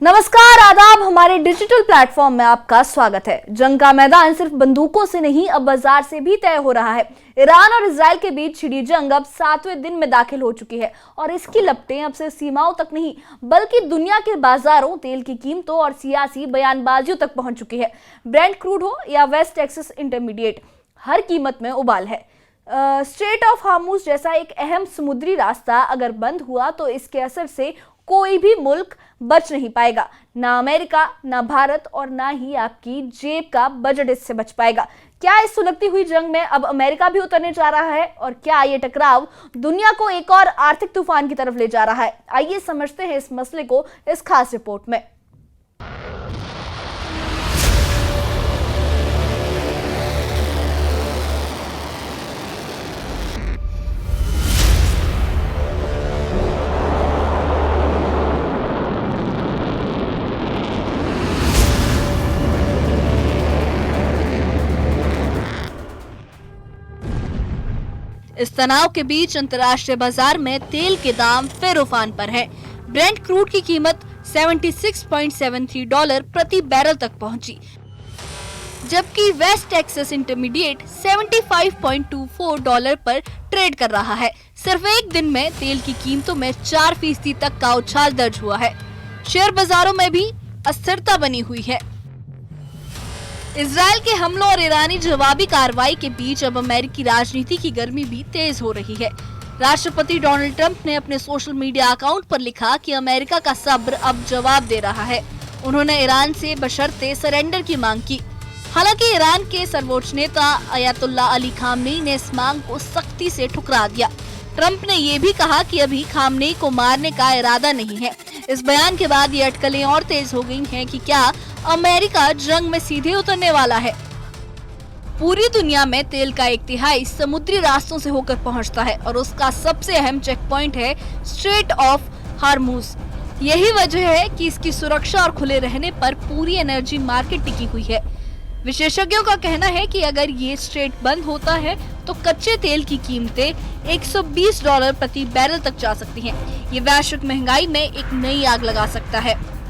नमस्कार, आदाब। हमारे डिजिटल प्लेटफॉर्म में आपका स्वागत है। जंग का मैदान सिर्फ बंदूकों से नहीं, अब बाजार से भी तय हो रहा है। ईरान और इजराइल के बीच छिड़ी जंग अब 7वें दिन में दाखिल हो चुकी है और इसकी लपटें अब सिर्फ सीमाओं तक नहीं बल्कि दुनिया के बाजारों, तेल की कीमतों और सियासी बयानबाजियों तक पहुंच चुकी है। ब्रेंट क्रूड हो या वेस्ट टेक्सास इंटरमीडिएट, हर कीमत में उबाल है। स्ट्रेट ऑफ हार्मुज जैसा एक अहम समुद्री रास्ता अगर बंद हुआ तो इसके असर से कोई भी मुल्क बच नहीं पाएगा। ना अमेरिका, ना भारत और ना ही आपकी जेब का बजट इससे बच पाएगा। क्या इस सुलगती हुई जंग में अब अमेरिका भी उतरने जा रहा है और क्या ये टकराव दुनिया को एक और आर्थिक तूफान की तरफ ले जा रहा है? आइए समझते हैं इस मसले को इस खास रिपोर्ट में। इस तनाव के बीच अंतर्राष्ट्रीय बाजार में तेल के दाम फिर उफान पर है। ब्रेंट क्रूड की कीमत $76.73 प्रति बैरल तक पहुंची, जबकि वेस्ट टेक्सास इंटरमीडिएट $75.24 पर ट्रेड कर रहा है। सिर्फ एक दिन में तेल की कीमतों में 4% तक का उछाल दर्ज हुआ है। शेयर बाजारों में भी अस्थिरता बनी हुई है। इजराइल के हमलों और ईरानी जवाबी कार्रवाई के बीच अब अमेरिकी राजनीति की गर्मी भी तेज हो रही है। राष्ट्रपति डोनाल्ड ट्रंप ने अपने सोशल मीडिया अकाउंट पर लिखा कि अमेरिका का सब्र अब जवाब दे रहा है। उन्होंने ईरान से बशर्ते सरेंडर की मांग की। हालांकि ईरान के सर्वोच्च नेता अयतुल्ला अली खामनेई ने इस मांग को सख्ती से ठुकरा दिया। ट्रंप ने ये भी कहा कि अभी खामनेई को मारने का इरादा नहीं है। इस बयान के बाद ये अटकलें और तेज हो गई हैं कि क्या अमेरिका जंग में सीधे उतरने वाला है। पूरी दुनिया में तेल का 1/3 समुद्री रास्तों से होकर पहुंचता है और उसका सबसे अहम चेक पॉइंट है स्ट्रेट ऑफ हार्मुज। यही वजह है कि इसकी सुरक्षा और खुले रहने पर पूरी एनर्जी मार्केट टिकी हुई है। विशेषज्ञों का कहना है कि अगर ये स्ट्रेट बंद होता है तो कच्चे तेल की कीमतें $120 प्रति बैरल तक जा सकती हैं। ये वैश्विक महंगाई में एक नई आग लगा सकता है।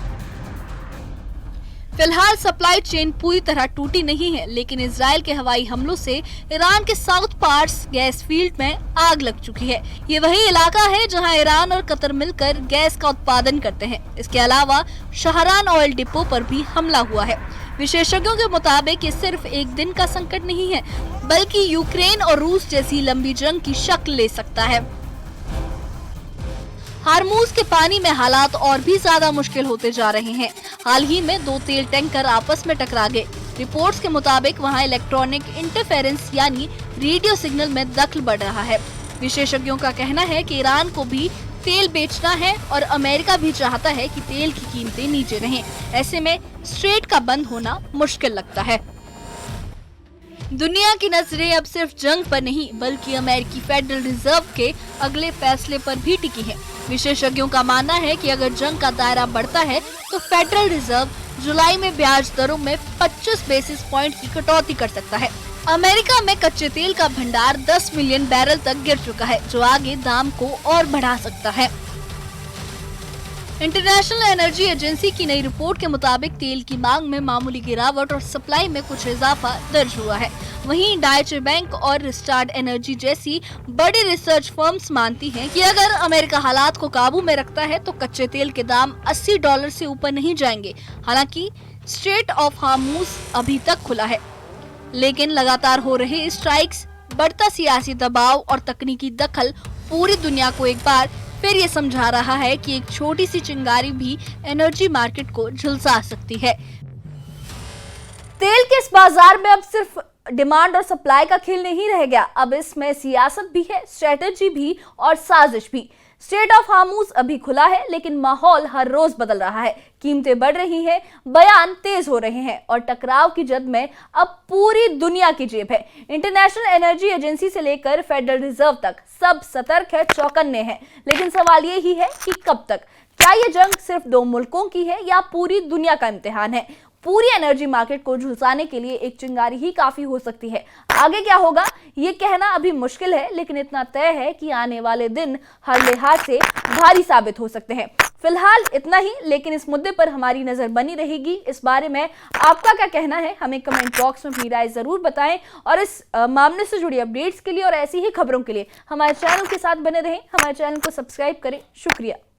फिलहाल सप्लाई चेन पूरी तरह टूटी नहीं है, लेकिन इजराइल के हवाई हमलों से ईरान के साउथ पार्ट्स गैस फील्ड में आग लग चुकी है। ये वही इलाका है जहां ईरान और कतर मिलकर गैस का उत्पादन करते हैं। इसके अलावा शहरान ऑयल डिपो पर भी हमला हुआ है। विशेषज्ञों के मुताबिक ये सिर्फ एक दिन का संकट नहीं है, बल्कि यूक्रेन और रूस जैसी लंबी जंग की शक्ल ले सकता है। हार्मुज के पानी में हालात और भी ज्यादा मुश्किल होते जा रहे हैं। हाल ही में 2 तेल टैंकर आपस में टकरा गए। रिपोर्ट्स के मुताबिक वहां इलेक्ट्रॉनिक इंटरफेरेंस यानी रेडियो सिग्नल में दखल बढ़ रहा है। विशेषज्ञों का कहना है कि ईरान को भी तेल बेचना है और अमेरिका भी चाहता है कि तेल की कीमतें नीचे रहें। ऐसे में स्ट्रेट का बंद होना मुश्किल लगता है। दुनिया की नजरें अब सिर्फ जंग पर नहीं बल्कि अमेरिकी फेडरल रिजर्व के अगले फैसले पर भी टिकी हैं। विशेषज्ञों का मानना है कि अगर जंग का दायरा बढ़ता है तो फेडरल रिजर्व जुलाई में ब्याज दरों में 25 बेसिस पॉइंट की कटौती कर सकता है। अमेरिका में कच्चे तेल का भंडार 10 मिलियन बैरल तक गिर चुका है, जो आगे दाम को और बढ़ा सकता है। इंटरनेशनल एनर्जी एजेंसी की नई रिपोर्ट के मुताबिक तेल की मांग में मामूली गिरावट और सप्लाई में कुछ इजाफा दर्ज हुआ है। वहीं डाइचे बैंक और रिस्टार्ड एनर्जी जैसी बड़ी रिसर्च फर्म्स मानती हैं कि अगर अमेरिका हालात को काबू में रखता है तो कच्चे तेल के दाम $80 से ऊपर नहीं जाएंगे। हालांकि स्ट्रेट ऑफ हार्मुज अभी तक खुला है, लेकिन लगातार हो रहे स्ट्राइक्स, बढ़ता सियासी दबाव और तकनीकी दखल पूरी दुनिया को एक बार फिर ये समझा रहा है कि एक छोटी सी चिंगारी भी एनर्जी मार्केट को झुलसा सकती है। तेल के इस बाजार में अब सिर्फ डिमांड और सप्लाई का खेल नहीं रह गया, अब इसमें सियासत भी है, स्ट्रेटजी भी और साजिश भी। स्ट्रेट ऑफ हार्मुज अभी खुला है, लेकिन माहौल हर रोज बदल रहा है। कीमतें बढ़ रही हैं, बयान तेज हो रहे हैं और टकराव की जद में अब पूरी दुनिया की जेब है। इंटरनेशनल एनर्जी एजेंसी से लेकर फेडरल रिजर्व तक सब सतर्क है, चौकन्ने हैं। लेकिन सवाल ये ही है कि कब तक? क्या ये जंग सिर्फ 2 मुल्कों की है या पूरी दुनिया का इम्तिहान है? पूरी एनर्जी मार्केट को झुलसाने के लिए एक चिंगारी ही काफी हो सकती है। आगे क्या होगा ये कहना अभी मुश्किल है, लेकिन इतना तय है कि आने वाले दिन हर लिहाज से भारी साबित हो सकते हैं। फिलहाल इतना ही, लेकिन इस मुद्दे पर हमारी नजर बनी रहेगी। इस बारे में आपका क्या कहना है, हमें कमेंट बॉक्स में अपनी राय जरूर बताएं और इस मामले से जुड़ी अपडेट्स के लिए और ऐसी ही खबरों के लिए हमारे चैनल के साथ बने रहें। हमारे चैनल को सब्सक्राइब करें। शुक्रिया।